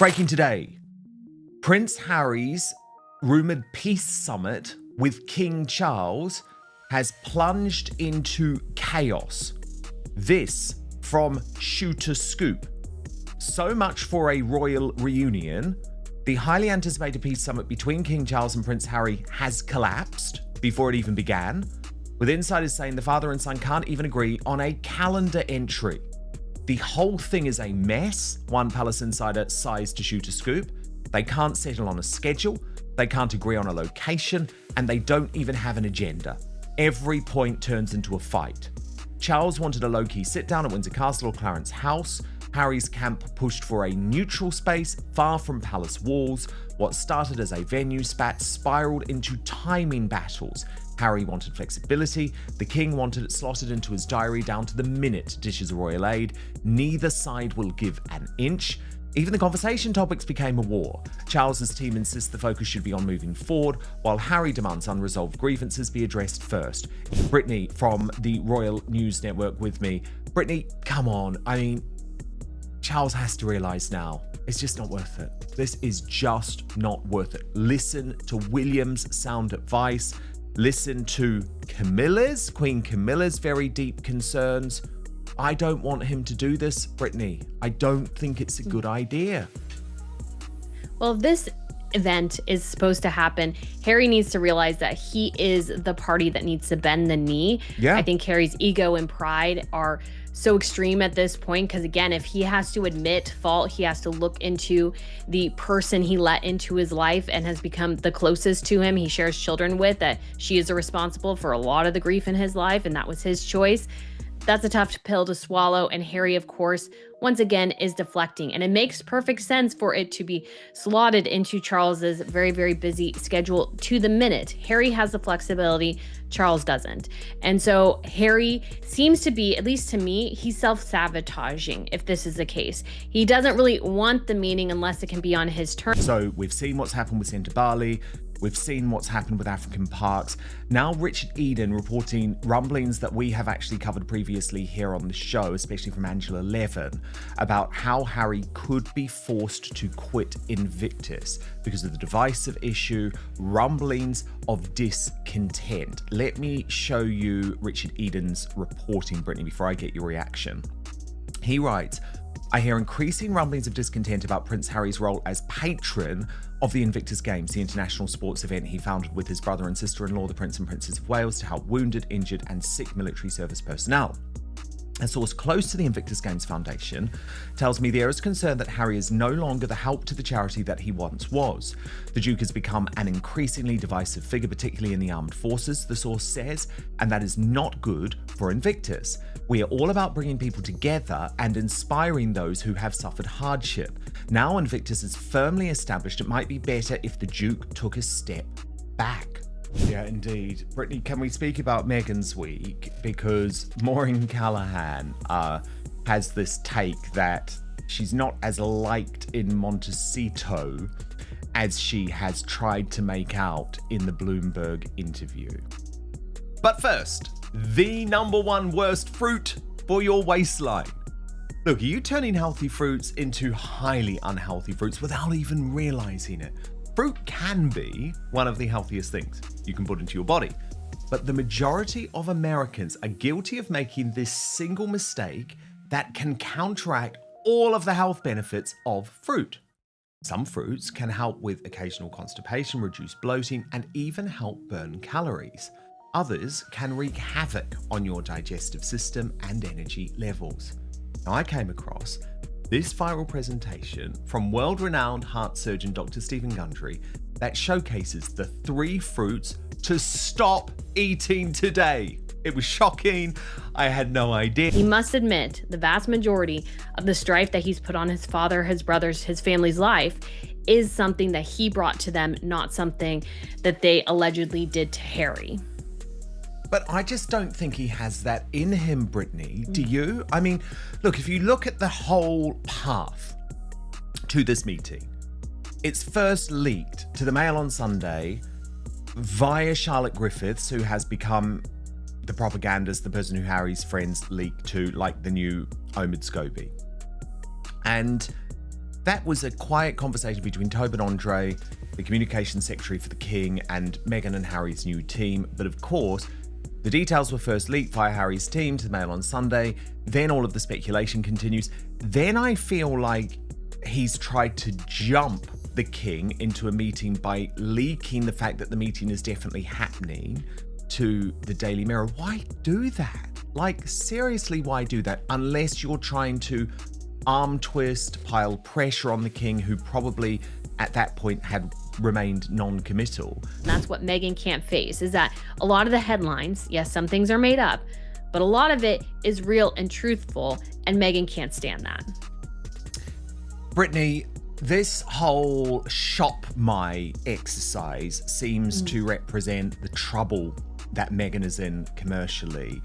Breaking today, Prince Harry's rumoured peace summit with King Charles has plunged into chaos. This from Shooter Scoop. So much for a royal reunion. The highly anticipated peace summit between King Charles and Prince Harry has collapsed before it even began, with insiders saying the father and son can't even agree on a calendar entry. The whole thing is a mess, one palace insider sighs to Shooter Scoop. They can't settle on a schedule, they can't agree on a location, and they don't even have an agenda. Every point turns into a fight. Charles wanted a low-key sit-down at Windsor Castle or Clarence House. Harry's camp pushed for a neutral space far from palace walls. What started as a venue spat spiraled into timing battles. Harry wanted flexibility. The king wanted it slotted into his diary down to the minute dishes a royal aide. Neither side will give an inch. Even the conversation topics became a war. Charles's team insists the focus should be on moving forward, while Harry demands unresolved grievances be addressed first. Brittany from the Royal News Network with me. Brittany, come on. I mean, Charles has to realise now, it's just not worth it. This is just not worth it. Listen to William's sound advice. Listen to Queen Camilla's very deep concerns. I don't want him to do this, Brittany. I don't think it's a good idea. Well, if this event is supposed to happen, Harry needs to realize that he is the party that needs to bend the knee. Yeah. I think Harry's ego and pride are so extreme at this point because, again, if he has to admit fault, he has to look into the person he let into his life and has become the closest to him, he shares children with, that she is responsible for a lot of the grief in his life, and that was his choice. That's a tough pill to swallow, and Harry, of course, once again, is deflecting. And it makes perfect sense for it to be slotted into Charles's very, very busy schedule to the minute. Harry has the flexibility, Charles doesn't. And so Harry seems to be, at least to me, he's self-sabotaging if this is the case. He doesn't really want the meeting unless it can be on his terms. So we've seen what's happened with Centre Bali. We've seen what's happened with African parks. Now Richard Eden reporting rumblings that we have actually covered previously here on the show, especially from Angela Levin, about how Harry could be forced to quit Invictus because of the divisive issue, rumblings of discontent. Let me show you Richard Eden's reporting, Brittany, before I get your reaction. He writes, I hear increasing rumblings of discontent about Prince Harry's role as patron of the Invictus Games, the international sports event he founded with his brother and sister-in-law, the Prince and Princess of Wales, to help wounded, injured, and sick military service personnel. A source close to the Invictus Games Foundation tells me there is concern that Harry is no longer the help to the charity that he once was. The Duke has become an increasingly divisive figure, particularly in the armed forces, the source says, and that is not good for Invictus. We are all about bringing people together and inspiring those who have suffered hardship. Now Invictus is firmly established, it might be better if the Duke took a step back. Yeah, indeed. Brittany, can we speak about Meghan's week? Because Maureen Callahan has this take that she's not as liked in Monteceto as she has tried to make out in the Bloomberg interview. But first, the #1 worst fruit for your waistline. Look, are you turning healthy fruits into highly unhealthy fruits without even realizing it? Fruit can be one of the healthiest things you can put into your body, but the majority of Americans are guilty of making this single mistake that can counteract all of the health benefits of fruit. Some fruits can help with occasional constipation, reduce bloating, and even help burn calories. Others can wreak havoc on your digestive system and energy levels. Now, I came across this viral presentation from world-renowned heart surgeon Dr. Stephen Gundry that showcases the 3 fruits to stop eating today. It was shocking. I had no idea. He must admit the vast majority of the strife that he's put on his father, his brothers, his family's life is something that he brought to them, not something that they allegedly did to Harry. But I just don't think he has that in him, Brittany. Do you? I mean, look, if you look at the whole path to this meeting, it's first leaked to the Mail on Sunday via Charlotte Griffiths, who has become the propagandist, the person who Harry's friends leak to, like the new Omid Scobie. And That was a quiet conversation between Tobin Andre, the communications secretary for the King, and Meghan and Harry's new team. But of course, the details were first leaked via Harry's team to the Mail on Sunday. Then all of the speculation continues. Then I feel like he's tried to jump the King into a meeting by leaking the fact that the meeting is definitely happening to the Daily Mirror. Why do that? Like, seriously, why do that? Unless you're trying to arm twist, pile pressure on the King, who probably at that point had remained non-committal. And that's what Meghan can't face, is that a lot of the headlines, yes, some things are made up, but a lot of it is real and truthful, and Meghan can't stand that. Brittany, this whole shop my exercise seems to represent the trouble that Meghan is in commercially.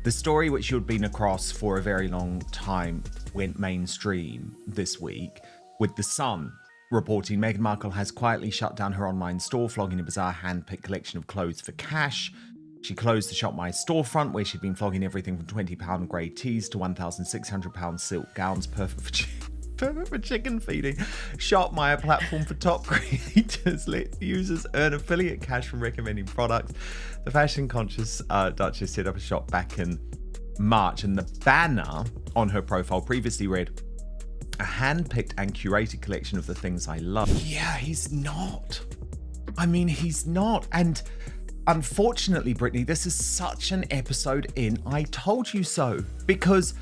The story, which you'd been across for a very long time, went mainstream this week, with The Sun reporting Meghan Markle has quietly shut down her online store, flogging a bizarre hand-picked collection of clothes for cash. She closed the Shop My storefront, where she'd been flogging everything from £20 grey tees to £1,600 silk gowns, perfect for chicken feeding. Shop My, a platform for top creators, lets users earn affiliate cash from recommending products. The fashion-conscious Duchess set up a shop back in March, and the banner on her profile previously read, "A hand-picked and curated collection of the things I love." Yeah, he's not. I mean, he's not. And unfortunately, Brittany, this is such an episode in I Told You So, because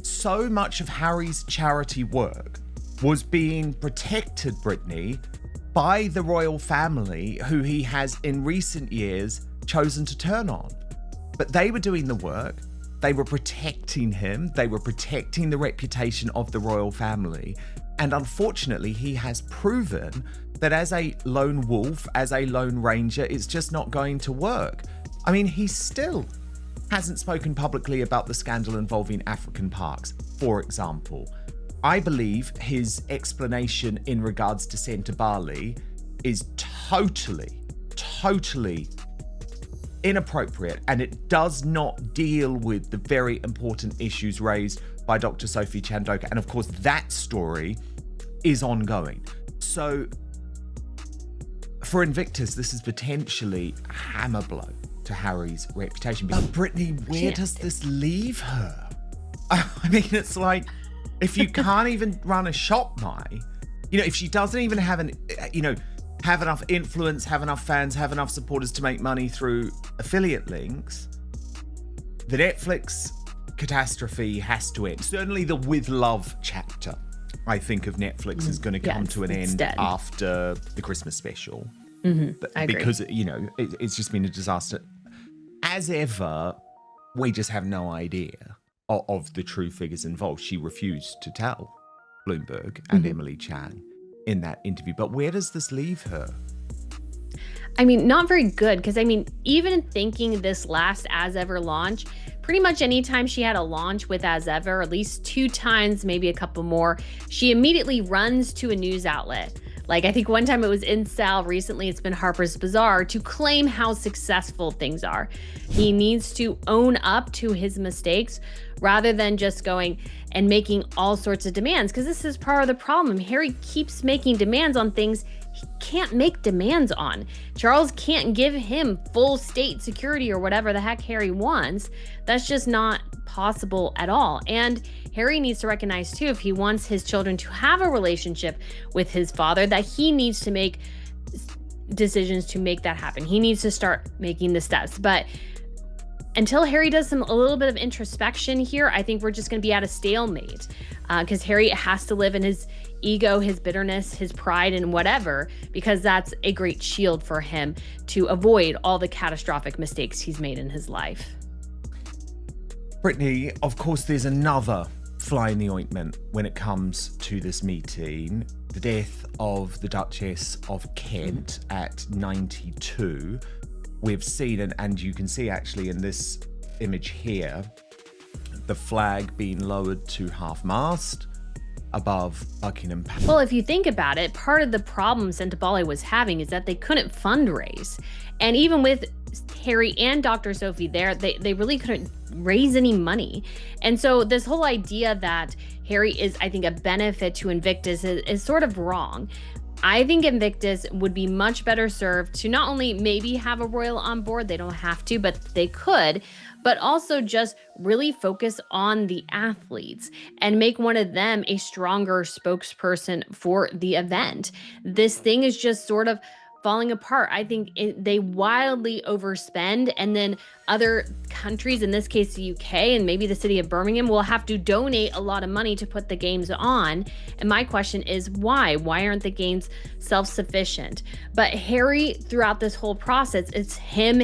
so much of Harry's charity work was being protected, Brittany, by the royal family, who he has in recent years chosen to turn on. But they were doing the work. They were protecting him. They were protecting the reputation of the royal family. And unfortunately, he has proven that as a lone wolf, as a lone ranger, it's just not going to work. I mean, he still hasn't spoken publicly about the scandal involving African parks, for example. I believe his explanation in regards to Centre Bali is totally inappropriate, and it does not deal with the very important issues raised by Dr. Sophie Chandoka. And of course, that story is ongoing. So for Invictus, this is potentially a hammer blow to Harry's reputation. But Brittany, where does this leave her? I mean, it's like, if you can't even run a shop my, if she doesn't even have have enough influence, have enough fans, have enough supporters to make money through affiliate links, the Netflix catastrophe has to end. Certainly the With Love chapter, I think, of Netflix is going to come to an end after the Christmas special. I agree. Because, it's just been a disaster. As ever, we just have no idea of the true figures involved. She refused to tell Bloomberg and Emily Chang in that interview. But where does this leave her? I mean, not very good, because even thinking this last As Ever launch, pretty much anytime she had a launch with As Ever, at least 2 times, maybe a couple more, she immediately runs to a news outlet. Like, I think one time it was InStyle, recently it's been Harper's Bazaar, to claim how successful things are. He needs to own up to his mistakes rather than just going and making all sorts of demands, because this is part of the problem. Harry keeps making demands on things he can't make demands on. Charles can't give him full state security or whatever the heck Harry wants. That's just not possible at all. And Harry needs to recognize too, if he wants his children to have a relationship with his father, that he needs to make decisions to make that happen. He needs to start making the steps. But until Harry does a little bit of introspection here, I think we're just going to be at a stalemate, because Harry has to live in his ego, his bitterness, his pride, and whatever, because that's a great shield for him to avoid all the catastrophic mistakes he's made in his life. Brittany, of course, there's another fly in the ointment when it comes to this meeting. The death of the Duchess of Kent at 92. We've seen, and you can see actually in this image here, the flag being lowered to half-mast. above Buckingham Palace. Well, if you think about it, part of the problem Sentebale was having is that they couldn't fundraise. And even with Harry and Dr. Sophie there, they really couldn't raise any money. And so this whole idea that Harry is, I think, a benefit to Invictus is sort of wrong. I think Invictus would be much better served to not only maybe have a royal on board, they don't have to, but they could, but also just really focus on the athletes and make one of them a stronger spokesperson for the event. This thing is just sort of falling apart. I think they wildly overspend, and then other countries, in this case the UK and maybe the city of Birmingham, will have to donate a lot of money to put the games on. And my question is why? Why aren't the games self-sufficient? But Harry, throughout this whole process, it's him,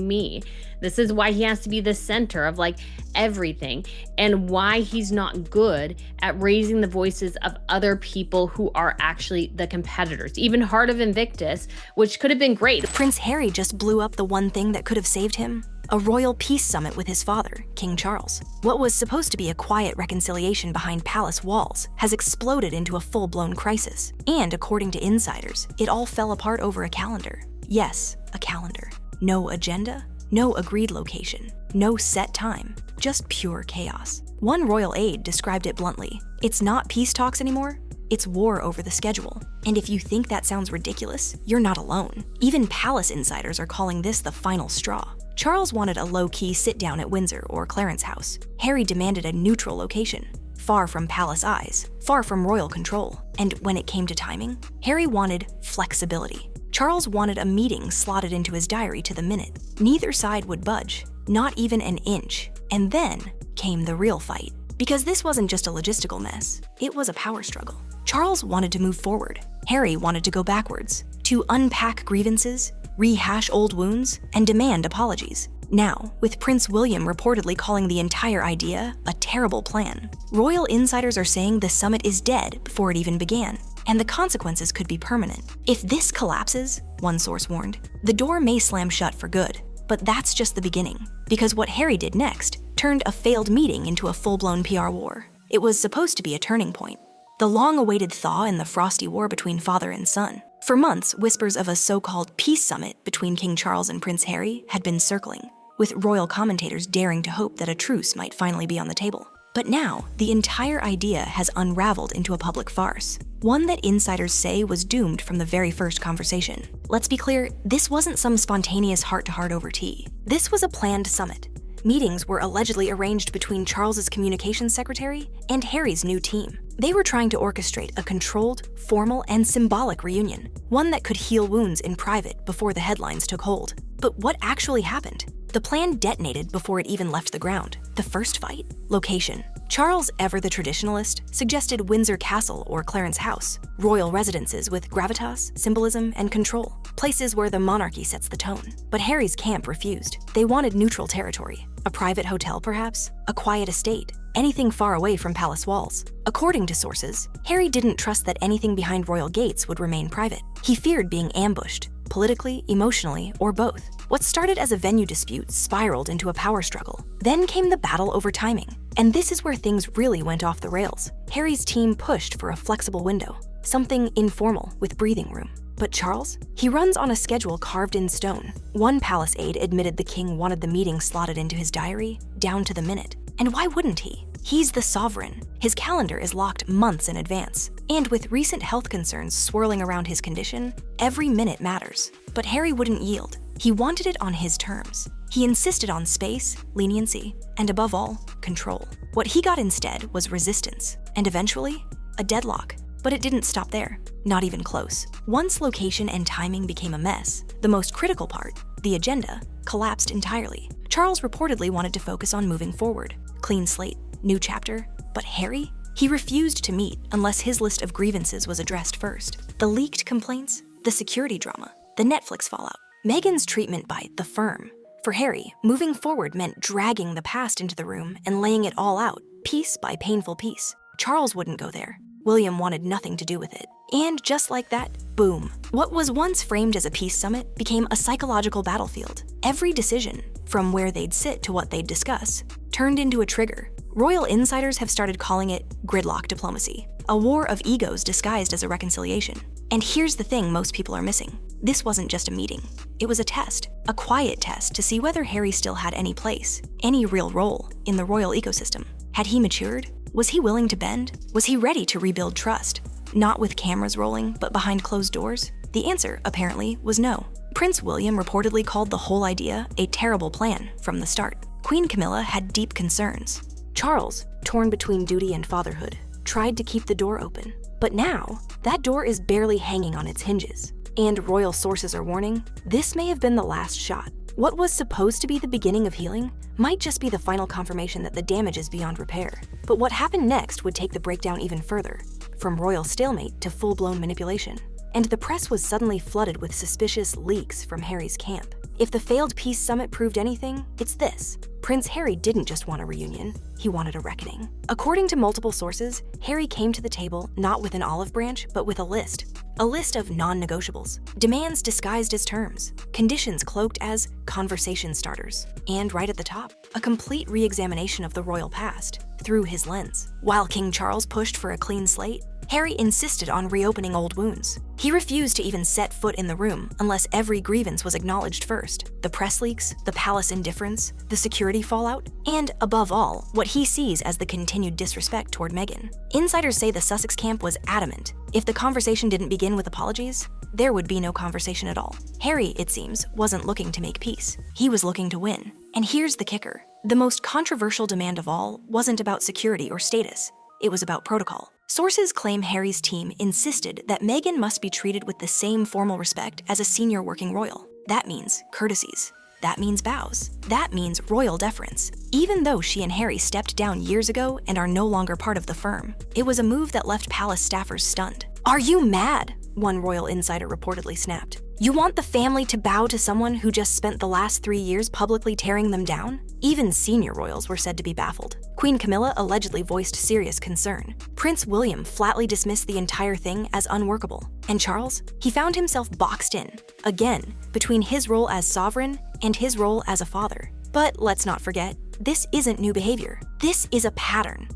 me. This is why he has to be the center of like everything, and why he's not good at raising the voices of other people who are actually the competitors. Even Heart of Invictus, which could have been great. Prince Harry just blew up the one thing that could have saved him: a royal peace summit with his father, King Charles. What was supposed to be a quiet reconciliation behind palace walls has exploded into a full-blown crisis. And according to insiders, it all fell apart over a calendar. Yes, a calendar. No agenda, no agreed location, no set time, just pure chaos. One royal aide described it bluntly: it's not peace talks anymore, it's war over the schedule. And if you think that sounds ridiculous, you're not alone. Even palace insiders are calling this the final straw. Charles wanted a low-key sit-down at Windsor or Clarence House. Harry demanded a neutral location, far from palace eyes, far from royal control. And when it came to timing, Harry wanted flexibility. Charles wanted a meeting slotted into his diary to the minute. Neither side would budge, not even an inch. And then came the real fight. Because this wasn't just a logistical mess, it was a power struggle. Charles wanted to move forward. Harry wanted to go backwards, to unpack grievances, rehash old wounds, and demand apologies. Now, with Prince William reportedly calling the entire idea a terrible plan, royal insiders are saying the summit is dead before it even began, and the consequences could be permanent. If this collapses, one source warned, the door may slam shut for good. But that's just the beginning, because what Harry did next turned a failed meeting into a full-blown PR war. It was supposed to be a turning point, the long-awaited thaw in the frosty war between father and son. For months, whispers of a so-called peace summit between King Charles and Prince Harry had been circling, with royal commentators daring to hope that a truce might finally be on the table. But now, the entire idea has unraveled into a public farce, one that insiders say was doomed from the very first conversation. Let's be clear, this wasn't some spontaneous heart-to-heart over tea. This was a planned summit. Meetings were allegedly arranged between Charles's communications secretary and Harry's new team. They were trying to orchestrate a controlled, formal, and symbolic reunion, one that could heal wounds in private before the headlines took hold. But what actually happened? The plan detonated before it even left the ground. The first fight? Location. Charles, ever the traditionalist, suggested Windsor Castle or Clarence House, royal residences with gravitas, symbolism, and control, places where the monarchy sets the tone. But Harry's camp refused. They wanted neutral territory. A private hotel, perhaps? A quiet estate? Anything far away from palace walls. According to sources, Harry didn't trust that anything behind royal gates would remain private. He feared being ambushed, politically, emotionally, or both. What started as a venue dispute spiraled into a power struggle. Then came the battle over timing. And this is where things really went off the rails. Harry's team pushed for a flexible window, something informal with breathing room. But Charles? He runs on a schedule carved in stone. One palace aide admitted the king wanted the meeting slotted into his diary, down to the minute. And why wouldn't he? He's the sovereign. His calendar is locked months in advance. And with recent health concerns swirling around his condition, every minute matters. But Harry wouldn't yield. He wanted it on his terms. He insisted on space, leniency, and above all, control. What he got instead was resistance, and eventually, a deadlock. But it didn't stop there, not even close. Once location and timing became a mess, the most critical part, the agenda, collapsed entirely. Charles reportedly wanted to focus on moving forward. Clean slate, new chapter. But Harry? He refused to meet unless his list of grievances was addressed first. The leaked complaints, the security drama, the Netflix fallout, Meghan's treatment by the firm. For Harry, moving forward meant dragging the past into the room and laying it all out, piece by painful piece. Charles wouldn't go there. William wanted nothing to do with it. And just like that, boom. What was once framed as a peace summit became a psychological battlefield. Every decision, from where they'd sit to what they'd discuss, turned into a trigger. Royal insiders have started calling it gridlock diplomacy, a war of egos disguised as a reconciliation. And here's the thing most people are missing. This wasn't just a meeting. It was a test, a quiet test to see whether Harry still had any place, any real role in the royal ecosystem. Had he matured? Was he willing to bend? Was he ready to rebuild trust? Not with cameras rolling, but behind closed doors? The answer, apparently, was no. Prince William reportedly called the whole idea a terrible plan from the start. Queen Camilla had deep concerns. Charles, torn between duty and fatherhood, tried to keep the door open. But now, that door is barely hanging on its hinges. And royal sources are warning, this may have been the last shot. What was supposed to be the beginning of healing might just be the final confirmation that the damage is beyond repair. But what happened next would take the breakdown even further, from royal stalemate to full-blown manipulation. And the press was suddenly flooded with suspicious leaks from Harry's camp. If the failed peace summit proved anything, it's this. Prince Harry didn't just want a reunion, he wanted a reckoning. According to multiple sources, Harry came to the table not with an olive branch, but with a list of non-negotiables, demands disguised as terms, conditions cloaked as conversation starters, and right at the top, a complete re-examination of the royal past through his lens. While King Charles pushed for a clean slate, Harry insisted on reopening old wounds. He refused to even set foot in the room unless every grievance was acknowledged first. The press leaks, the palace indifference, the security fallout, and above all, what he sees as the continued disrespect toward Meghan. Insiders say the Sussex camp was adamant. If the conversation didn't begin with apologies, there would be no conversation at all. Harry, it seems, wasn't looking to make peace. He was looking to win. And here's the kicker. The most controversial demand of all wasn't about security or status. It was about protocol. Sources claim Harry's team insisted that Meghan must be treated with the same formal respect as a senior working royal. That means courtesies. That means bows. That means royal deference. Even though she and Harry stepped down years ago and are no longer part of the firm, it was a move that left palace staffers stunned. "Are you mad?" one royal insider reportedly snapped. "You want the family to bow to someone who just spent the last 3 years publicly tearing them down?" Even senior royals were said to be baffled. Queen Camilla allegedly voiced serious concern. Prince William flatly dismissed the entire thing as unworkable. And Charles? He found himself boxed in, again, between his role as sovereign and his role as a father. But let's not forget, this isn't new behavior. This is a pattern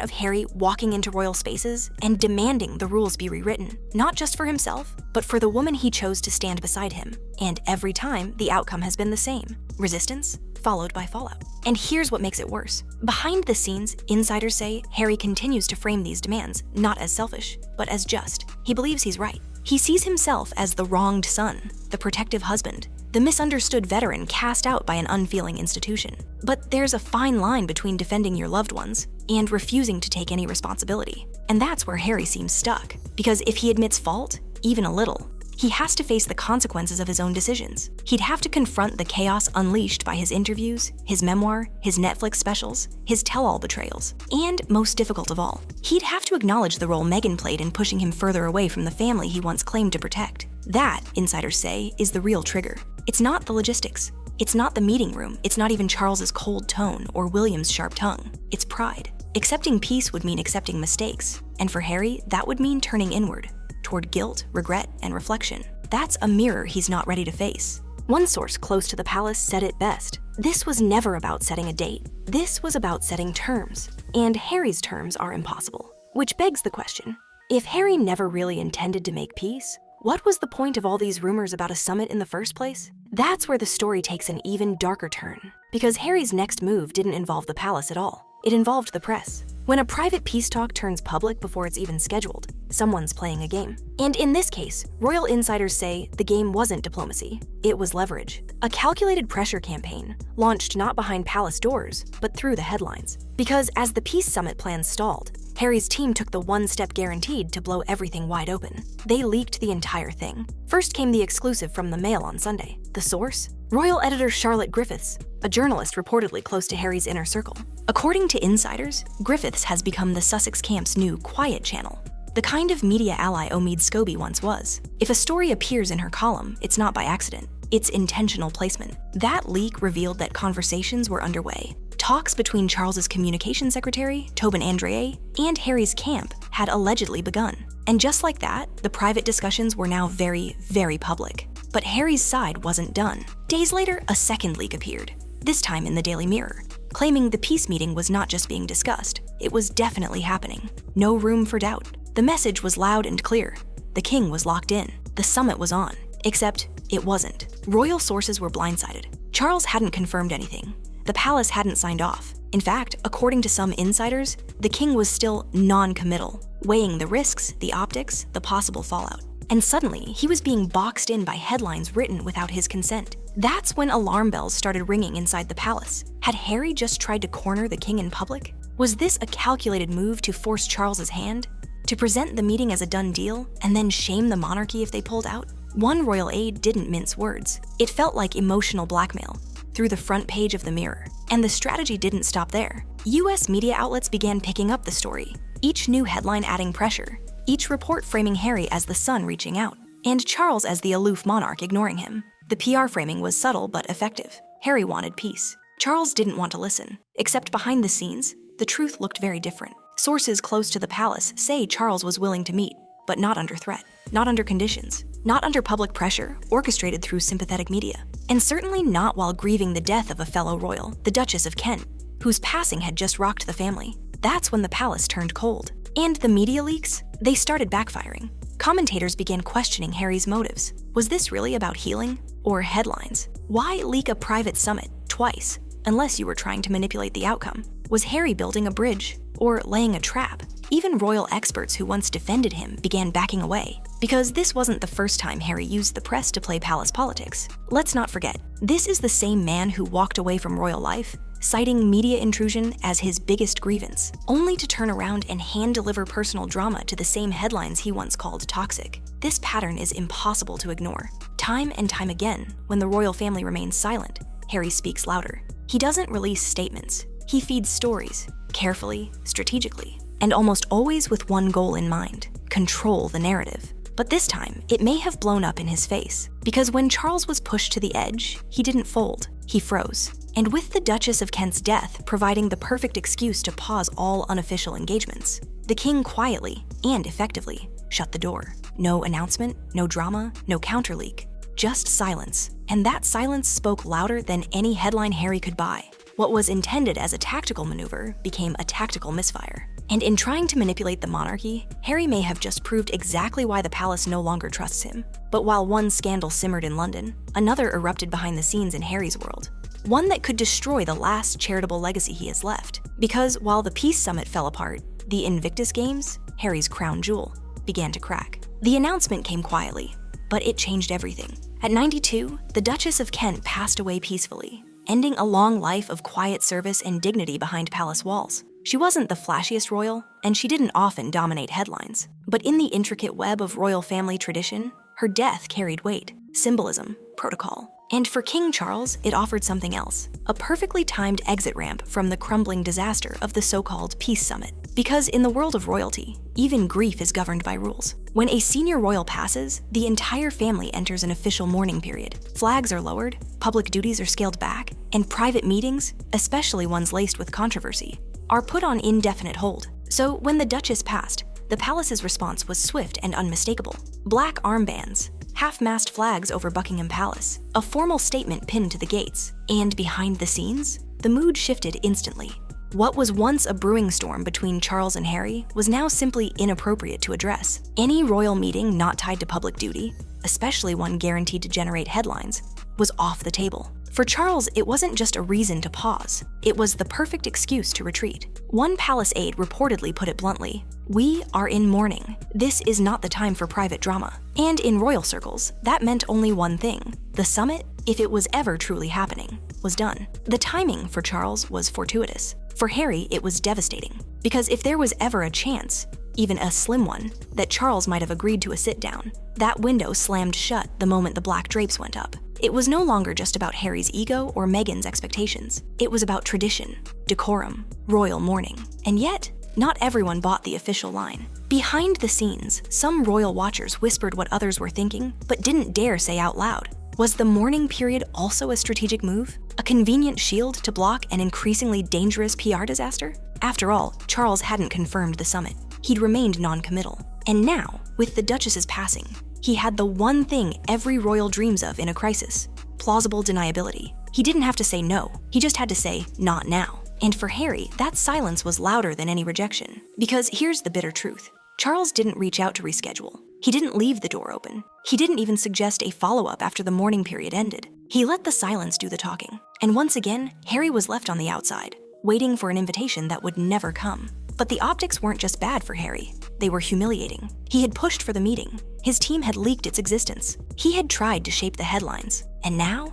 of Harry walking into royal spaces and demanding the rules be rewritten, not just for himself, but for the woman he chose to stand beside him. And every time, the outcome has been the same: resistance, followed by fallout. And here's what makes it worse. Behind the scenes, insiders say Harry continues to frame these demands not as selfish, but as just. He believes he's right. He sees himself as the wronged son, the protective husband, the misunderstood veteran cast out by an unfeeling institution. But there's a fine line between defending your loved ones and refusing to take any responsibility. And that's where Harry seems stuck. Because if he admits fault, even a little, he has to face the consequences of his own decisions. He'd have to confront the chaos unleashed by his interviews, his memoir, his Netflix specials, his tell-all betrayals, and most difficult of all, he'd have to acknowledge the role Meghan played in pushing him further away from the family he once claimed to protect. That, insiders say, is the real trigger. It's not the logistics. It's not the meeting room. It's not even Charles's cold tone or William's sharp tongue. It's pride. Accepting peace would mean accepting mistakes. And for Harry, that would mean turning inward, toward guilt, regret, and reflection. That's a mirror he's not ready to face. One source close to the palace said it best. This was never about setting a date. This was about setting terms. And Harry's terms are impossible. Which begs the question, if Harry never really intended to make peace, what was the point of all these rumors about a summit in the first place? That's where the story takes an even darker turn. Because Harry's next move didn't involve the palace at all. It involved the press. When a private peace talk turns public before it's even scheduled, someone's playing a game. And in this case, royal insiders say the game wasn't diplomacy, it was leverage. A calculated pressure campaign, launched not behind palace doors, but through the headlines. Because as the peace summit plans stalled, Harry's team took the one step guaranteed to blow everything wide open. They leaked the entire thing. First came the exclusive from the Mail on Sunday. The source? Royal editor Charlotte Griffiths, a journalist reportedly close to Harry's inner circle. According to insiders, Griffiths has become the Sussex camp's new quiet channel, the kind of media ally Omid Scobie once was. If a story appears in her column, it's not by accident. It's intentional placement. That leak revealed that conversations were underway. Talks between Charles's communications secretary, Tobin Andrea, and Harry's camp had allegedly begun. And just like that, the private discussions were now very, very public. But Harry's side wasn't done. Days later, a second leak appeared, this time in the Daily Mirror. claiming the peace meeting was not just being discussed, it was definitely happening. No room for doubt. The message was loud and clear. The king was locked in. The summit was on. Except it wasn't. Royal sources were blindsided. Charles hadn't confirmed anything. The palace hadn't signed off. In fact, according to some insiders, the king was still non-committal, weighing the risks, the optics, the possible fallout. And suddenly, he was being boxed in by headlines written without his consent. That's when alarm bells started ringing inside the palace. Had Harry just tried to corner the king in public? Was this a calculated move to force Charles's hand? To present the meeting as a done deal, and then shame the monarchy if they pulled out? One royal aide didn't mince words. It felt like emotional blackmail through the front page of the Mirror. And the strategy didn't stop there. US media outlets began picking up the story, each new headline adding pressure, each report framing Harry as the son reaching out, and Charles as the aloof monarch ignoring him. The PR framing was subtle but effective. Harry wanted peace. Charles didn't want to listen. Except behind the scenes, the truth looked very different. Sources close to the palace say Charles was willing to meet, but not under threat, not under conditions, not under public pressure orchestrated through sympathetic media, and certainly not while grieving the death of a fellow royal, the Duchess of Kent, whose passing had just rocked the family. That's when the palace turned cold. And the media leaks, they started backfiring. Commentators began questioning Harry's motives. Was this really about healing or headlines? Why leak a private summit twice, unless you were trying to manipulate the outcome? Was Harry building a bridge or laying a trap? Even royal experts who once defended him began backing away, because this wasn't the first time Harry used the press to play palace politics. Let's not forget, this is the same man who walked away from royal life, citing media intrusion as his biggest grievance, only to turn around and hand-deliver personal drama to the same headlines he once called toxic. This pattern is impossible to ignore. Time and time again, when the royal family remains silent, Harry speaks louder. He doesn't release statements. He feeds stories, carefully, strategically, and almost always with one goal in mind: control the narrative. But this time, it may have blown up in his face, because when Charles was pushed to the edge, he didn't fold, he froze. And with the Duchess of Kent's death providing the perfect excuse to pause all unofficial engagements, the king quietly and effectively shut the door. No announcement, no drama, no counterleak, just silence. And that silence spoke louder than any headline Harry could buy. What was intended as a tactical maneuver became a tactical misfire. And in trying to manipulate the monarchy, Harry may have just proved exactly why the palace no longer trusts him. But while one scandal simmered in London, another erupted behind the scenes in Harry's world. One that could destroy the last charitable legacy he has left. Because while the peace summit fell apart, the Invictus Games, Harry's crown jewel, began to crack. The announcement came quietly, but it changed everything. At 92, the Duchess of Kent passed away peacefully, ending a long life of quiet service and dignity behind palace walls. She wasn't the flashiest royal, and she didn't often dominate headlines. But in the intricate web of royal family tradition, her death carried weight, symbolism, protocol. And for King Charles, it offered something else: a perfectly timed exit ramp from the crumbling disaster of the so-called peace summit. Because in the world of royalty, even grief is governed by rules. When a senior royal passes, the entire family enters an official mourning period. Flags are lowered, public duties are scaled back, and private meetings, especially ones laced with controversy, are put on indefinite hold. So when the Duchess passed, the palace's response was swift and unmistakable. Black armbands, half-mast flags over Buckingham Palace, a formal statement pinned to the gates, and behind the scenes, the mood shifted instantly. What was once a brewing storm between Charles and Harry was now simply inappropriate to address. Any royal meeting not tied to public duty, especially one guaranteed to generate headlines, was off the table. For Charles, it wasn't just a reason to pause. It was the perfect excuse to retreat. One palace aide reportedly put it bluntly: "We are in mourning. This is not the time for private drama." And in royal circles, that meant only one thing: the summit, if it was ever truly happening, was done. The timing for Charles was fortuitous. For Harry, it was devastating. Because if there was ever a chance, even a slim one, that Charles might have agreed to a sit-down, that window slammed shut the moment the black drapes went up. It was no longer just about Harry's ego or Meghan's expectations. It was about tradition, decorum, royal mourning. And yet, not everyone bought the official line. Behind the scenes, some royal watchers whispered what others were thinking, but didn't dare say out loud. Was the mourning period also a strategic move? A convenient shield to block an increasingly dangerous PR disaster? After all, Charles hadn't confirmed the summit. He'd remained non-committal. And now, with the Duchess's passing, he had the one thing every royal dreams of in a crisis: plausible deniability. He didn't have to say no, he just had to say, "not now." And for Harry, that silence was louder than any rejection. Because here's the bitter truth. Charles didn't reach out to reschedule. He didn't leave the door open. He didn't even suggest a follow-up after the mourning period ended. He let the silence do the talking. And once again, Harry was left on the outside, waiting for an invitation that would never come. But the optics weren't just bad for Harry. They were humiliating. He had pushed for the meeting. His team had leaked its existence. He had tried to shape the headlines. And now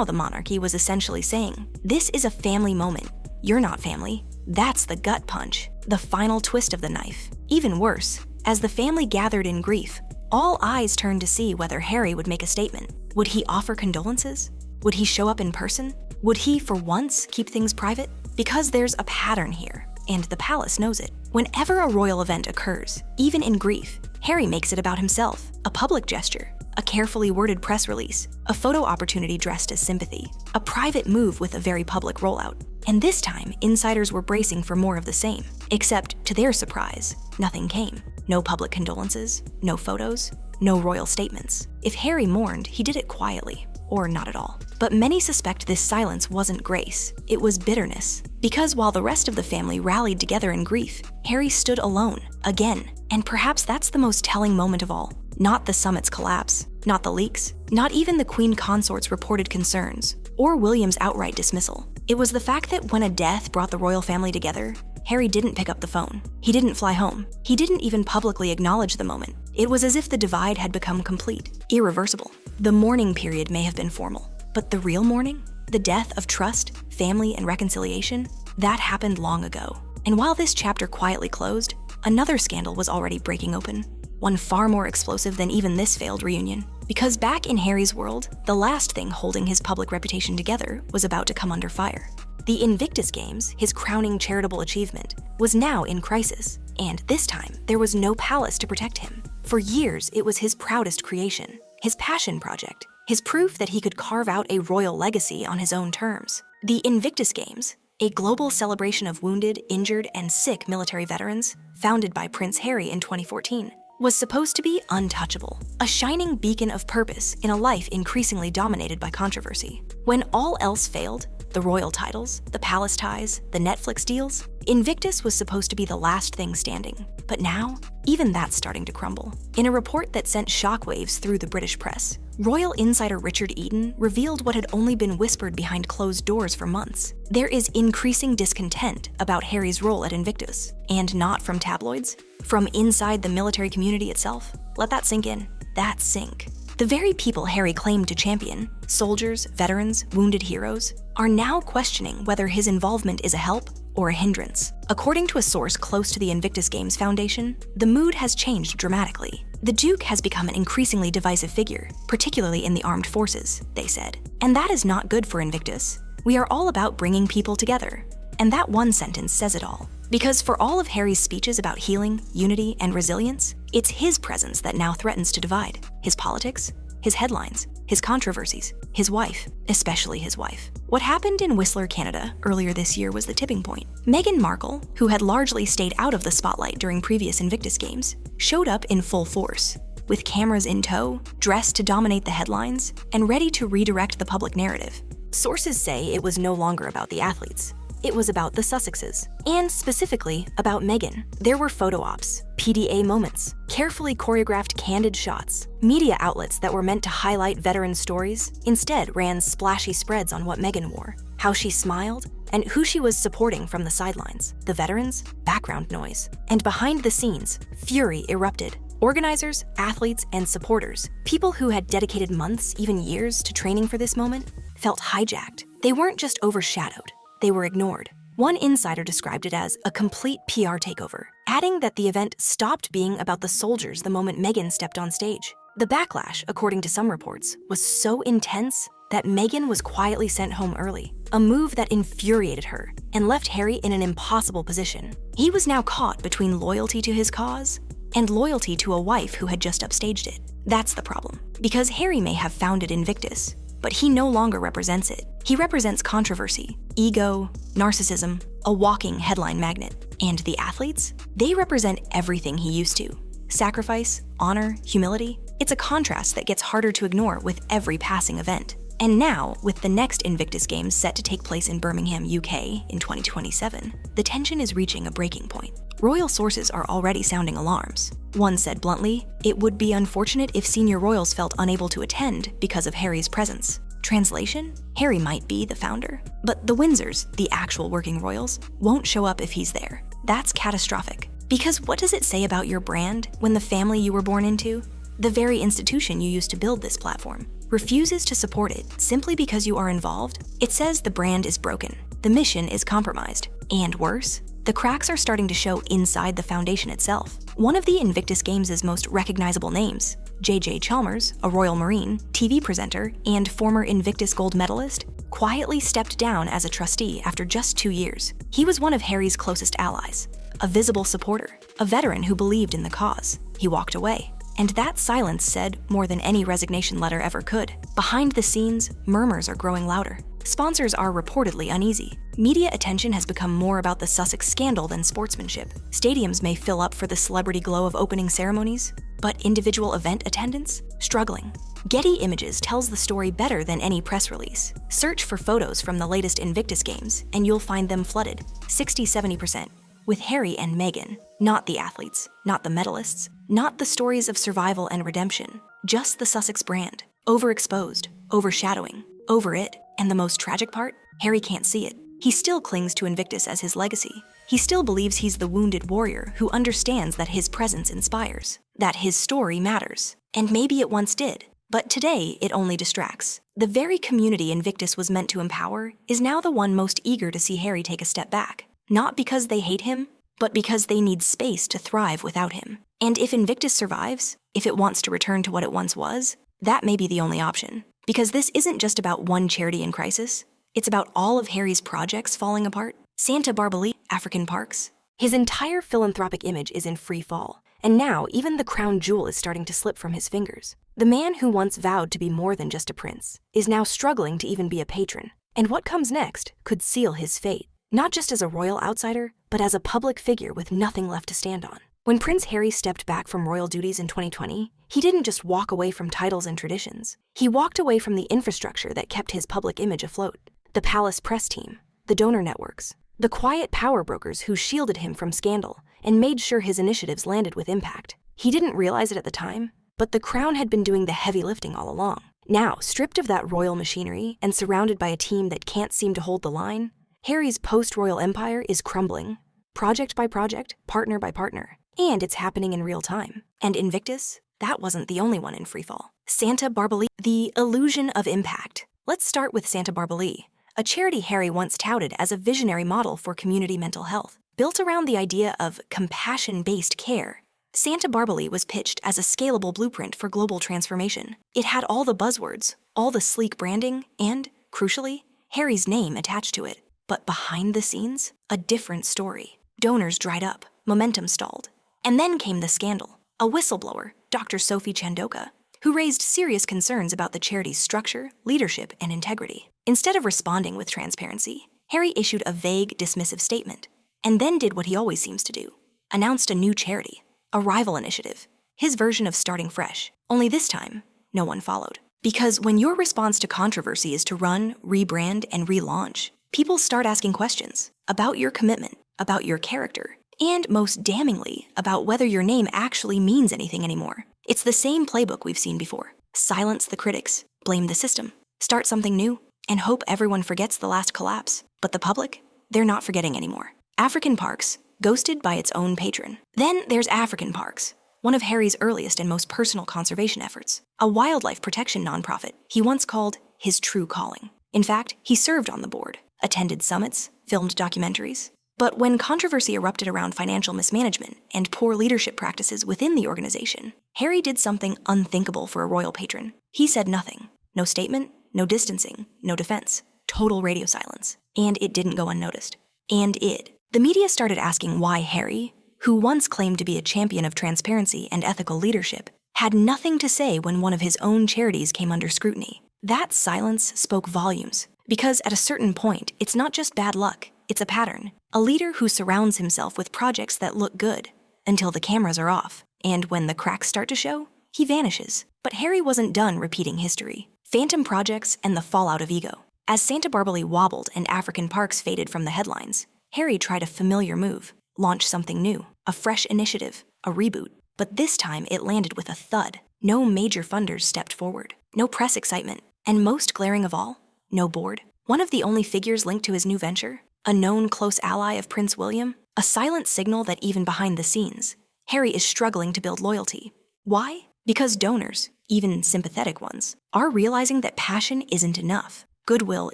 the monarchy was essentially saying, this is a family moment. You're not family. That's the gut punch, the final twist of the knife. Even worse, as the family gathered in grief, all eyes turned to see whether Harry would make a statement. Would he offer condolences? Would he show up in person? Would he, for once, keep things private? Because there's a pattern here, and the palace knows it. Whenever a royal event occurs, even in grief, Harry makes it about himself, a public gesture, a carefully worded press release, a photo opportunity dressed as sympathy, a private move with a very public rollout. And this time, insiders were bracing for more of the same. Except, to their surprise, nothing came. No public condolences, no photos, no royal statements. If Harry mourned, he did it quietly, or not at all. But many suspect this silence wasn't grace, it was bitterness. Because while the rest of the family rallied together in grief, Harry stood alone, again. And perhaps that's the most telling moment of all. Not the summit's collapse, not the leaks, not even the Queen Consort's reported concerns, or William's outright dismissal. It was the fact that when a death brought the royal family together, Harry didn't pick up the phone. He didn't fly home. He didn't even publicly acknowledge the moment. It was as if the divide had become complete, irreversible. The mourning period may have been formal, but the real mourning, the death of trust, family, and reconciliation, that happened long ago. And while this chapter quietly closed, another scandal was already breaking open. One far more explosive than even this failed reunion. Because back in Harry's world, the last thing holding his public reputation together was about to come under fire. The Invictus Games, his crowning charitable achievement, was now in crisis. And this time, there was no palace to protect him. For years, it was his proudest creation, his passion project, his proof that he could carve out a royal legacy on his own terms. The Invictus Games, a global celebration of wounded, injured, and sick military veterans, founded by Prince Harry in 2014, was supposed to be untouchable, a shining beacon of purpose in a life increasingly dominated by controversy. When all else failed, the royal titles, the palace ties, the Netflix deals, Invictus was supposed to be the last thing standing. But now, even that's starting to crumble. In a report that sent shockwaves through the British press, royal insider Richard Eden revealed what had only been whispered behind closed doors for months. There is increasing discontent about Harry's role at Invictus, and not from tabloids, from inside the military community itself. Let that sink in. That sink. The very people Harry claimed to champion, soldiers, veterans, wounded heroes, are now questioning whether his involvement is a help or a hindrance. According to a source close to the Invictus Games Foundation, the mood has changed dramatically. The Duke has become an increasingly divisive figure, particularly in the armed forces, they said. And that is not good for Invictus. We are all about bringing people together. And that one sentence says it all. Because for all of Harry's speeches about healing, unity, and resilience, it's his presence that now threatens to divide. His politics, his headlines, his controversies, his wife, especially his wife. What happened in Whistler, Canada, earlier this year was the tipping point. Meghan Markle, who had largely stayed out of the spotlight during previous Invictus Games, showed up in full force, with cameras in tow, dressed to dominate the headlines, and ready to redirect the public narrative. Sources say it was no longer about the athletes. It was about the Sussexes, and specifically about Meghan. There were photo ops, PDA moments, carefully choreographed candid shots. Media outlets that were meant to highlight veteran stories instead ran splashy spreads on what Meghan wore, how she smiled, and who she was supporting from the sidelines. The veterans, background noise. And behind the scenes, fury erupted. Organizers, athletes, and supporters, people who had dedicated months, even years, to training for this moment, felt hijacked. They weren't just overshadowed. They were ignored. One insider described it as a complete PR takeover, adding that the event stopped being about the soldiers the moment Meghan stepped on stage. The backlash, according to some reports, was so intense that Meghan was quietly sent home early, a move that infuriated her and left Harry in an impossible position. He was now caught between loyalty to his cause and loyalty to a wife who had just upstaged it. That's the problem, because Harry may have founded Invictus, but he no longer represents it. He represents controversy, ego, narcissism, a walking headline magnet. And the athletes? They represent everything he used to. Sacrifice, honor, humility. It's a contrast that gets harder to ignore with every passing event. And now, with the next Invictus Games set to take place in Birmingham, UK in 2027, the tension is reaching a breaking point. Royal sources are already sounding alarms. One said bluntly, "It would be unfortunate if senior royals felt unable to attend because of Harry's presence." Translation? Harry might be the founder, but the Windsors, the actual working royals, won't show up if he's there. That's catastrophic. Because what does it say about your brand when the family you were born into, the very institution you used to build this platform, refuses to support it simply because you are involved? It says the brand is broken, the mission is compromised, and worse, the cracks are starting to show inside the foundation itself. One of the Invictus Games' most recognizable names, J.J. Chalmers, a Royal Marine, TV presenter, and former Invictus gold medalist, quietly stepped down as a trustee after just 2 years. He was one of Harry's closest allies, a visible supporter, a veteran who believed in the cause. He walked away. And that silence said more than any resignation letter ever could. Behind the scenes, murmurs are growing louder. Sponsors are reportedly uneasy. Media attention has become more about the Sussex scandal than sportsmanship. Stadiums may fill up for the celebrity glow of opening ceremonies, but individual event attendance? Struggling. Getty Images tells the story better than any press release. Search for photos from the latest Invictus Games, and you'll find them flooded, 60-70%. With Harry and Meghan, not the athletes, not the medalists, not the stories of survival and redemption, just the Sussex brand, overexposed, overshadowing, over it, and the most tragic part, Harry can't see it. He still clings to Invictus as his legacy. He still believes he's the wounded warrior who understands that his presence inspires, that his story matters. And maybe it once did, but today it only distracts. The very community Invictus was meant to empower is now the one most eager to see Harry take a step back. Not because they hate him, but because they need space to thrive without him. And if Invictus survives, if it wants to return to what it once was, that may be the only option. Because this isn't just about one charity in crisis, it's about all of Harry's projects falling apart. Santa Barbara, African parks. His entire philanthropic image is in free fall, and now even the crown jewel is starting to slip from his fingers. The man who once vowed to be more than just a prince is now struggling to even be a patron. And what comes next could seal his fate. Not just as a royal outsider, but as a public figure with nothing left to stand on. When Prince Harry stepped back from royal duties in 2020, he didn't just walk away from titles and traditions. He walked away from the infrastructure that kept his public image afloat. The palace press team, the donor networks, the quiet power brokers who shielded him from scandal and made sure his initiatives landed with impact. He didn't realize it at the time, but the crown had been doing the heavy lifting all along. Now, stripped of that royal machinery and surrounded by a team that can't seem to hold the line, Harry's post-royal empire is crumbling, project by project, partner by partner, and it's happening in real time. And Invictus, that wasn't the only one in freefall. Santa Barbara, the illusion of impact. Let's start with Santa Barbara, a charity Harry once touted as a visionary model for community mental health. Built around the idea of compassion-based care, Santa Barbara was pitched as a scalable blueprint for global transformation. It had all the buzzwords, all the sleek branding, and, crucially, Harry's name attached to it. But behind the scenes, a different story. Donors dried up, momentum stalled. And then came the scandal. A whistleblower, Dr. Sophie Chandoka, who raised serious concerns about the charity's structure, leadership, and integrity. Instead of responding with transparency, Harry issued a vague, dismissive statement, and then did what he always seems to do. Announced a new charity, a rival initiative, his version of starting fresh. Only this time, no one followed. Because when your response to controversy is to run, rebrand, and relaunch, people start asking questions about your commitment, about your character, and most damningly, about whether your name actually means anything anymore. It's the same playbook we've seen before. Silence the critics, blame the system, start something new, and hope everyone forgets the last collapse. But the public, they're not forgetting anymore. African Parks, ghosted by its own patron. Then there's African Parks, one of Harry's earliest and most personal conservation efforts, a wildlife protection nonprofit he once called his true calling. In fact, he served on the board, attended summits, filmed documentaries. But when controversy erupted around financial mismanagement and poor leadership practices within the organization, Harry did something unthinkable for a royal patron. He said nothing. No statement, no distancing, no defense. Total radio silence. And it didn't go unnoticed. The media started asking why Harry, who once claimed to be a champion of transparency and ethical leadership, had nothing to say when one of his own charities came under scrutiny. That silence spoke volumes. Because at a certain point, it's not just bad luck, it's a pattern. A leader who surrounds himself with projects that look good until the cameras are off. And when the cracks start to show, he vanishes. But Harry wasn't done repeating history. phantom projects, and the fallout of ego. As Santa Barbara wobbled and African parks faded from the headlines, Harry tried a familiar move, launch something new, a fresh initiative, a reboot. But this time it landed with a thud. No major funders stepped forward, no press excitement, and most glaring of all, no board. One of the only figures linked to his new venture, a known close ally of Prince William, a silent signal that even behind the scenes, Harry is struggling to build loyalty. Why? Because donors, even sympathetic ones, are realizing that passion isn't enough, goodwill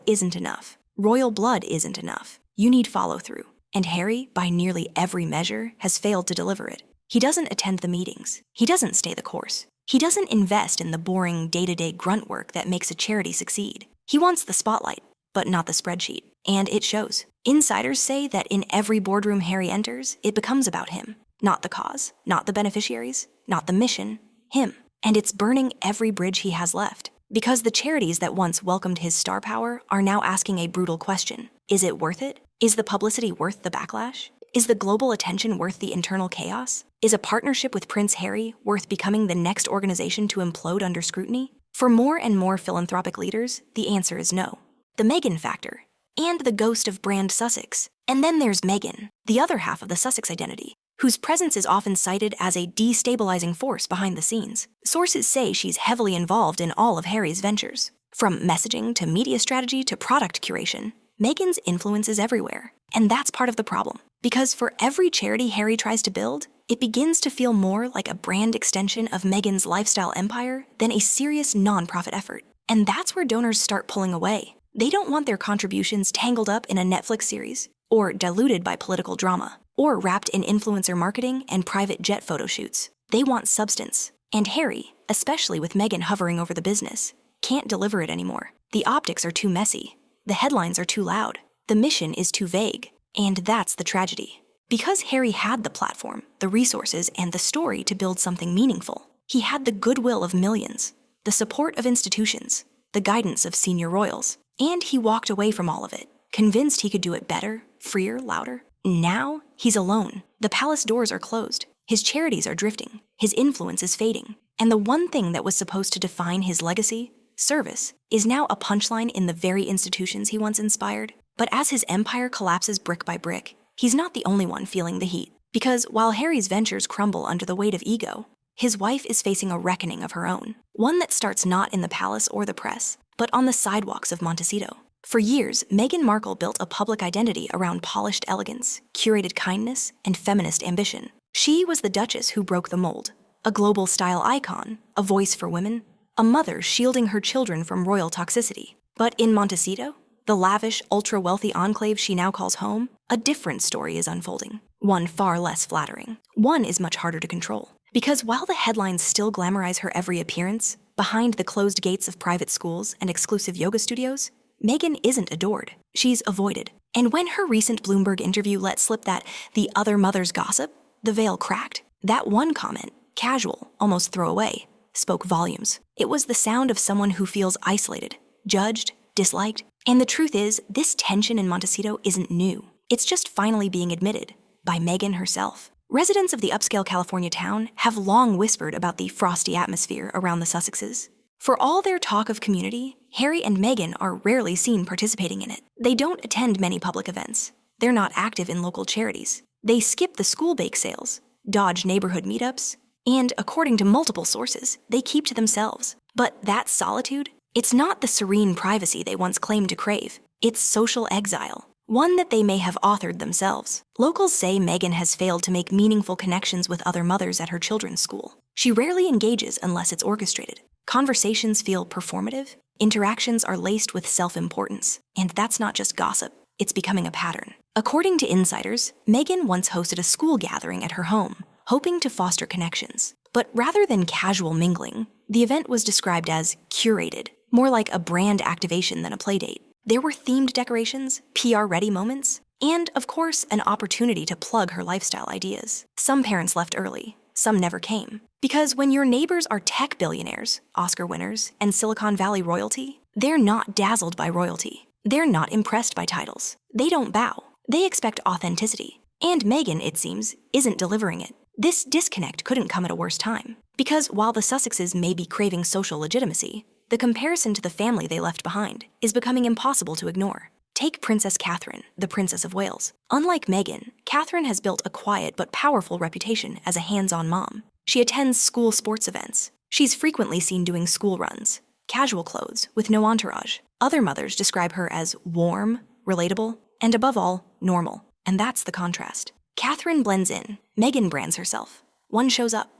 isn't enough, royal blood isn't enough. You need follow-through. And Harry, by nearly every measure, has failed to deliver it. He doesn't attend the meetings. He doesn't stay the course. He doesn't invest in the boring day-to-day grunt work that makes a charity succeed. He wants the spotlight, but not the spreadsheet. And it shows. Insiders say that in every boardroom Harry enters, it becomes about him. Not the cause, not the beneficiaries, not the mission, him. And it's burning every bridge he has left. Because the charities that once welcomed his star power are now asking a brutal question. Is it worth it? Is the publicity worth the backlash? Is the global attention worth the internal chaos? Is a partnership with Prince Harry worth becoming the next organization to implode under scrutiny? For more and more philanthropic leaders, the answer is no. The Meghan factor, and the ghost of brand Sussex. And then there's Meghan, the other half of the Sussex identity, whose presence is often cited as a destabilizing force behind the scenes. Sources say she's heavily involved in all of Harry's ventures. From messaging to media strategy to product curation, Meghan's influence is everywhere. And that's part of the problem. Because for every charity Harry tries to build, it begins to feel more like a brand extension of Meghan's lifestyle empire than a serious non-profit effort. And that's where donors start pulling away. They don't want their contributions tangled up in a Netflix series, or diluted by political drama, or wrapped in influencer marketing and private jet photo shoots. They want substance. And Harry, especially with Meghan hovering over the business, can't deliver it anymore. The optics are too messy. The headlines are too loud. The mission is too vague. And that's the tragedy. Because Harry had the platform, the resources, and the story to build something meaningful, he had the goodwill of millions, the support of institutions, the guidance of senior royals, and he walked away from all of it, convinced he could do it better, freer, louder. Now, he's alone. The palace doors are closed. His charities are drifting. His influence is fading. And the one thing that was supposed to define his legacy, service, is now a punchline in the very institutions he once inspired. But as his empire collapses brick by brick, he's not the only one feeling the heat. Because while Harry's ventures crumble under the weight of ego, his wife is facing a reckoning of her own. One that starts not in the palace or the press, but on the sidewalks of Monteceto. For years, Meghan Markle built a public identity around polished elegance, curated kindness, and feminist ambition. She was the Duchess who broke the mold, a global style icon, a voice for women, a mother shielding her children from royal toxicity. But in Monteceto, the lavish, ultra-wealthy enclave she now calls home, a different story is unfolding. One far less flattering. One is much harder to control. Because while the headlines still glamorize her every appearance, behind the closed gates of private schools and exclusive yoga studios, Meghan isn't adored. She's avoided. And when her recent Bloomberg interview let slip that the other mothers gossip, the veil cracked. That one comment, casual, almost throwaway, spoke volumes. It was the sound of someone who feels isolated, judged, disliked. And the truth is, this tension in Monteceto isn't new. It's just finally being admitted by Meghan herself. Residents of the upscale California town have long whispered about the frosty atmosphere around the Sussexes. For all their talk of community, Harry and Meghan are rarely seen participating in it. They don't attend many public events. They're not active in local charities. They skip the school bake sales, dodge neighborhood meetups, and according to multiple sources, they keep to themselves. But that solitude, it's not the serene privacy they once claimed to crave. It's social exile, one that they may have authored themselves. Locals say Meghan has failed to make meaningful connections with other mothers at her children's school. She rarely engages unless it's orchestrated. Conversations feel performative. Interactions are laced with self-importance. And that's not just gossip. It's becoming a pattern. According to insiders, Meghan once hosted a school gathering at her home, hoping to foster connections. But rather than casual mingling, the event was described as curated, more like a brand activation than a playdate. There were themed decorations, PR-ready moments, and, of course, an opportunity to plug her lifestyle ideas. Some parents left early. Some never came. Because when your neighbors are tech billionaires, Oscar winners, and Silicon Valley royalty, they're not dazzled by royalty. They're not impressed by titles. They don't bow. They expect authenticity. And Meghan, it seems, isn't delivering it. This disconnect couldn't come at a worse time. Because while the Sussexes may be craving social legitimacy, The comparison to the family they left behind is becoming impossible to ignore. Take Princess Catherine, the Princess of Wales. Unlike Meghan, Catherine has built a quiet but powerful reputation as a hands-on mom. She attends school sports events. She's frequently seen doing school runs, casual clothes with no entourage. Other mothers describe her as warm, relatable, and above all, normal. And that's the contrast. Catherine blends in. Meghan brands herself. One shows up.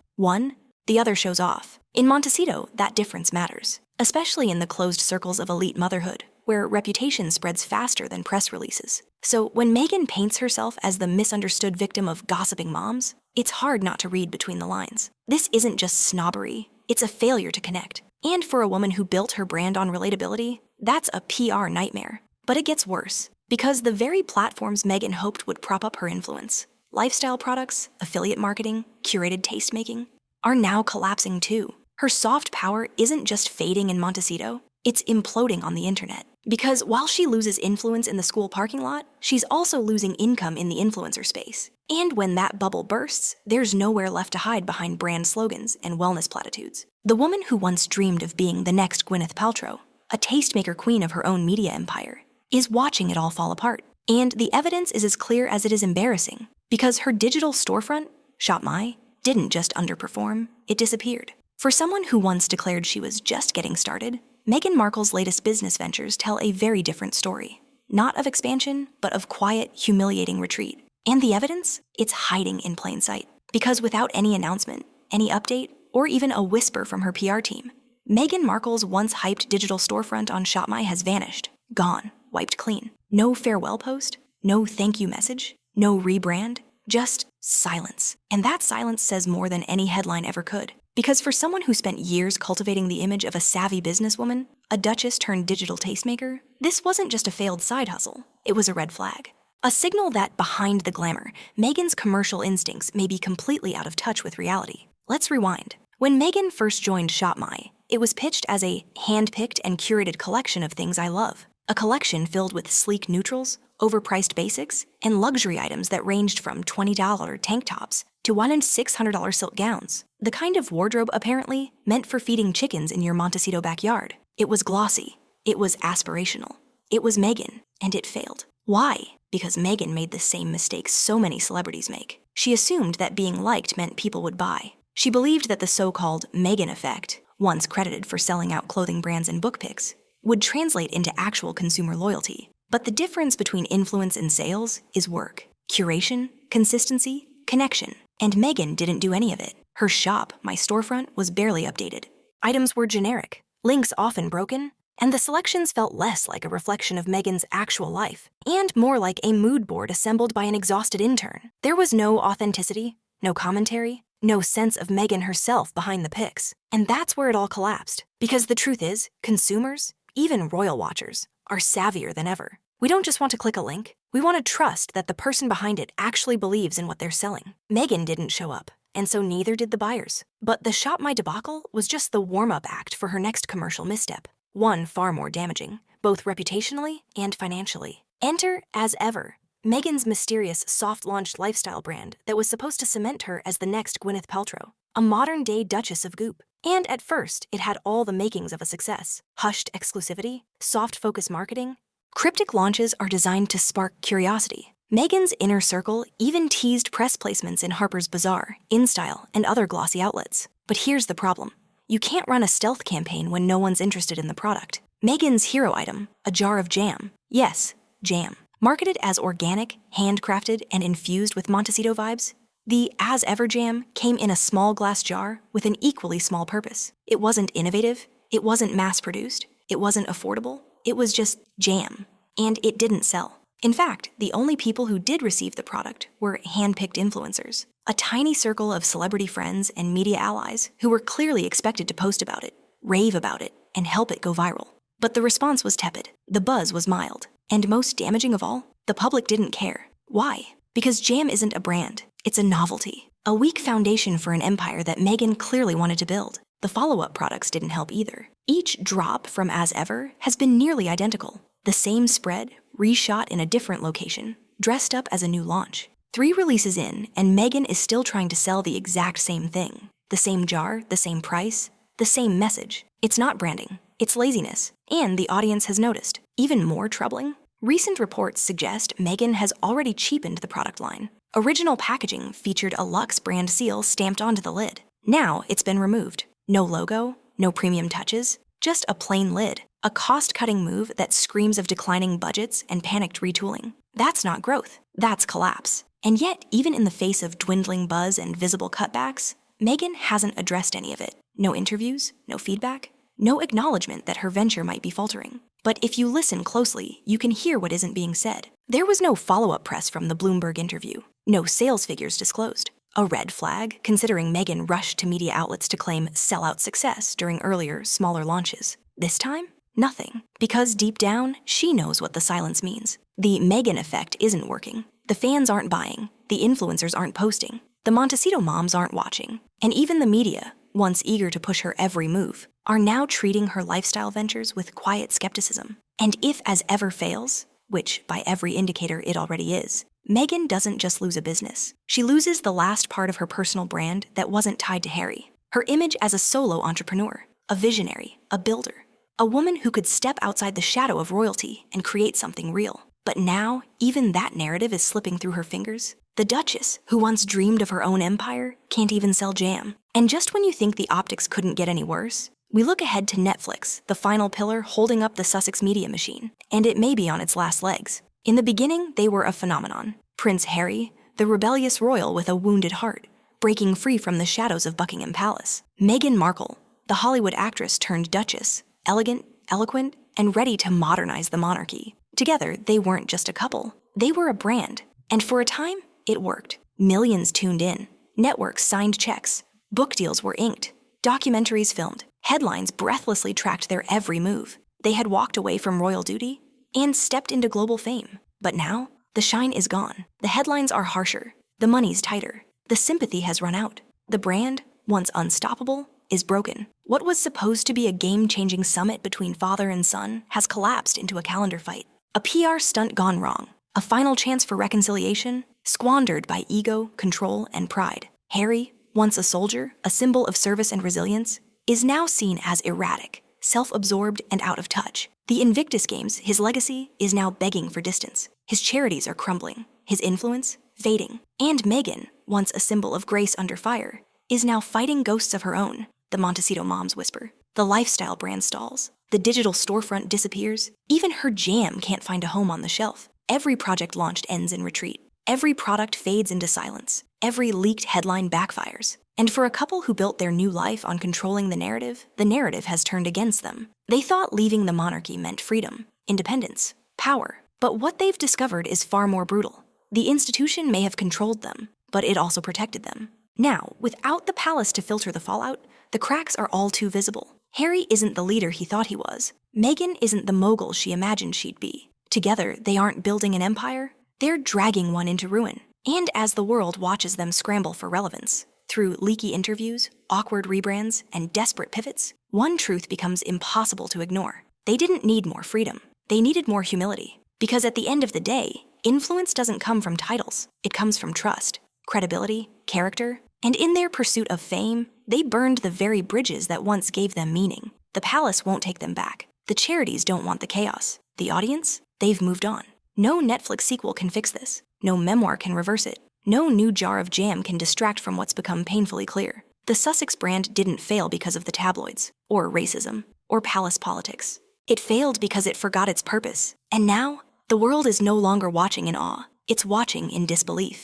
The other shows off. In Monteceto, that difference matters, especially in the closed circles of elite motherhood, where reputation spreads faster than press releases. So when Meghan paints herself as the misunderstood victim of gossiping moms, it's hard not to read between the lines. This isn't just snobbery, it's a failure to connect. And for a woman who built her brand on relatability, that's a PR nightmare. But it gets worse, because the very platforms Meghan hoped would prop up her influence, lifestyle products, affiliate marketing, curated taste-making, are now collapsing too. Her soft power isn't just fading in Monteceto, it's imploding on the internet. Because while she loses influence in the school parking lot, she's also losing income in the influencer space. And when that bubble bursts, there's nowhere left to hide behind brand slogans and wellness platitudes. The woman who once dreamed of being the next Gwyneth Paltrow, a tastemaker queen of her own media empire, is watching it all fall apart. And the evidence is as clear as it is embarrassing, because her digital storefront, Shop My, didn't just underperform, it disappeared. For someone who once declared she was just getting started, Meghan Markle's latest business ventures tell a very different story. Not of expansion, but of quiet, humiliating retreat. And the evidence? It's hiding in plain sight. Because without any announcement, any update, or even a whisper from her PR team, Meghan Markle's once hyped digital storefront on Shop My has vanished. Gone. Wiped clean. No farewell post, no thank you message, no rebrand, just silence. And that silence says more than any headline ever could. Because for someone who spent years cultivating the image of a savvy businesswoman, a duchess turned digital tastemaker, this wasn't just a failed side hustle, it was a red flag. A signal that behind the glamour, Meghan's commercial instincts may be completely out of touch with reality. Let's rewind. When Meghan first joined Shop My, it was pitched as a hand-picked and curated collection of things I love. A collection filled with sleek neutrals, overpriced basics, and luxury items that ranged from $20 tank tops to $100 and $600 silk gowns. The kind of wardrobe, apparently, meant for feeding chickens in your Monteceto backyard. It was glossy. It was aspirational. It was Meghan, and it failed. Why? Because Meghan made the same mistakes so many celebrities make. She assumed that being liked meant people would buy. She believed that the so-called Meghan effect, once credited for selling out clothing brands and book picks, would translate into actual consumer loyalty. But the difference between influence and sales is work, curation, consistency, connection. And Meghan didn't do any of it. Her Shop My storefront was barely updated. Items were generic, links often broken, and the selections felt less like a reflection of Meghan's actual life, and more like a mood board assembled by an exhausted intern. There was no authenticity, no commentary, no sense of Meghan herself behind the pics. And that's where it all collapsed. Because the truth is, consumers, even royal watchers, are savvier than ever. We don't just want to click a link. We want to trust that the person behind it actually believes in what they're selling. Meghan didn't show up, and so neither did the buyers. But the Shop My debacle was just the warm-up act for her next commercial misstep. One far more damaging, both reputationally and financially. Enter, as ever, Meghan's mysterious soft-launched lifestyle brand that was supposed to cement her as the next Gwyneth Paltrow, a modern-day Duchess of Goop. And at first, it had all the makings of a success. Hushed exclusivity, soft-focus marketing. Cryptic launches are designed to spark curiosity. Meghan's inner circle even teased press placements in Harper's Bazaar, InStyle, and other glossy outlets. But here's the problem. You can't run a stealth campaign when no one's interested in the product. Meghan's hero item, a jar of jam. Yes, jam. Marketed as organic, handcrafted, and infused with Monteceto vibes, the As Ever jam came in a small glass jar with an equally small purpose. It wasn't innovative, it wasn't mass-produced, it wasn't affordable, it was just jam. And it didn't sell. In fact, the only people who did receive the product were hand-picked influencers, a tiny circle of celebrity friends and media allies who were clearly expected to post about it, rave about it, and help it go viral. But the response was tepid. The buzz was mild. And most damaging of all, the public didn't care. Why? Because jam isn't a brand. It's a novelty. A weak foundation for an empire that Meghan clearly wanted to build. The follow-up products didn't help either. Each drop from As Ever has been nearly identical. The same spread, reshot in a different location, dressed up as a new launch. 3 releases in, and Meghan is still trying to sell the exact same thing. The same jar, the same price, the same message. It's not branding. It's laziness, and the audience has noticed. Even more troubling, recent reports suggest Meghan has already cheapened the product line. Original packaging featured a luxe brand seal stamped onto the lid. Now it's been removed. No logo, no premium touches, just a plain lid. A cost-cutting move that screams of declining budgets and panicked retooling. That's not growth, that's collapse. And yet, even in the face of dwindling buzz and visible cutbacks, Meghan hasn't addressed any of it. No interviews, no feedback, no acknowledgement that her venture might be faltering. But if you listen closely, you can hear what isn't being said. There was no follow-up press from the Bloomberg interview, no sales figures disclosed. A red flag, considering Meghan rushed to media outlets to claim sellout success during earlier, smaller launches. This time, nothing. Because deep down, she knows what the silence means. The Meghan effect isn't working. The fans aren't buying. The influencers aren't posting. The Monteceto moms aren't watching. And even the media, once eager to push her every move, are now treating her lifestyle ventures with quiet skepticism. And if as ever fails, which by every indicator it already is, Meghan doesn't just lose a business. She loses the last part of her personal brand that wasn't tied to Harry. Her image as a solo entrepreneur, a visionary, a builder, a woman who could step outside the shadow of royalty and create something real. But now, even that narrative is slipping through her fingers. The Duchess, who once dreamed of her own empire, can't even sell jam. And just when you think the optics couldn't get any worse, we look ahead to Netflix, the final pillar holding up the Sussex media machine, and it may be on its last legs. In the beginning, they were a phenomenon. Prince Harry, the rebellious royal with a wounded heart, breaking free from the shadows of Buckingham Palace. Meghan Markle, the Hollywood actress turned Duchess, elegant, eloquent, and ready to modernize the monarchy. Together, they weren't just a couple. They were a brand. And for a time, it worked. Millions tuned in. Networks signed checks. Book deals were inked. Documentaries filmed. Headlines breathlessly tracked their every move. They had walked away from royal duty and stepped into global fame. But now, the shine is gone. The headlines are harsher. The money's tighter. The sympathy has run out. The brand, once unstoppable, is broken. What was supposed to be a game-changing summit between father and son has collapsed into a calendar fight. A PR stunt gone wrong. A final chance for reconciliation squandered by ego, control, and pride. Harry, once a soldier, a symbol of service and resilience, is now seen as erratic, self-absorbed, and out of touch. The Invictus Games, his legacy, is now begging for distance. His charities are crumbling. His influence, fading. And Meghan, once a symbol of grace under fire, is now fighting ghosts of her own. The Monteceto moms whisper. The lifestyle brand stalls. The digital storefront disappears. Even her jam can't find a home on the shelf. Every project launched ends in retreat. Every product fades into silence. Every leaked headline backfires. And for a couple who built their new life on controlling the narrative has turned against them. They thought leaving the monarchy meant freedom, independence, power. But what they've discovered is far more brutal. The institution may have controlled them, but it also protected them. Now, without the palace to filter the fallout, the cracks are all too visible. Harry isn't the leader he thought he was. Meghan isn't the mogul she imagined she'd be. Together, they aren't building an empire, they're dragging one into ruin. And as the world watches them scramble for relevance, through leaky interviews, awkward rebrands, and desperate pivots, one truth becomes impossible to ignore. They didn't need more freedom. They needed more humility. Because at the end of the day, influence doesn't come from titles. It comes from trust, credibility, character. And in their pursuit of fame, they burned the very bridges that once gave them meaning. The palace won't take them back. The charities don't want the chaos. The audience? They've moved on. No Netflix sequel can fix this. No memoir can reverse it. No new jar of jam can distract from what's become painfully clear. The Sussex brand didn't fail because of the tabloids, or racism, or palace politics. It failed because it forgot its purpose. And now, the world is no longer watching in awe. It's watching in disbelief.